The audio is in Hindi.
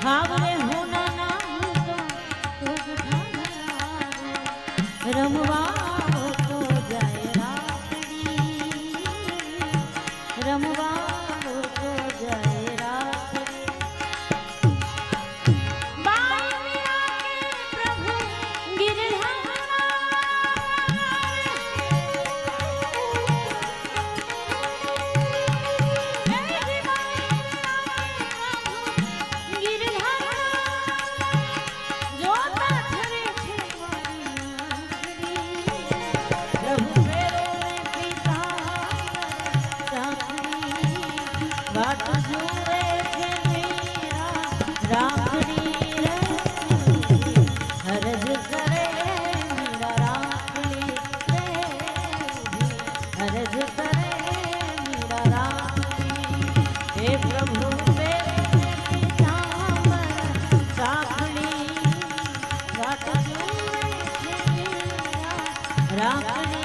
हावरे होना ना तो रमवा हो तो जाए राखड़ी रमवा हो तो जाए राखड़ी बाई मीरा के प्रभु गिरधारी हरज करे मीरा राखड़ी हरज करे मीरा राखड़ी हे प्रभु राखड़ी